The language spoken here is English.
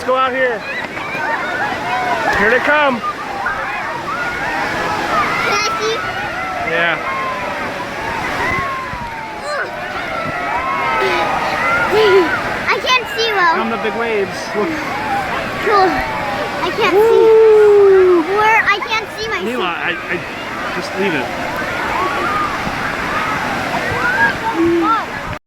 go out here. Here they come. Can I see? Yeah. I can't see well. Come the big waves. Look. Cool. I can't see. Where I can't see my Mila, I just leave it.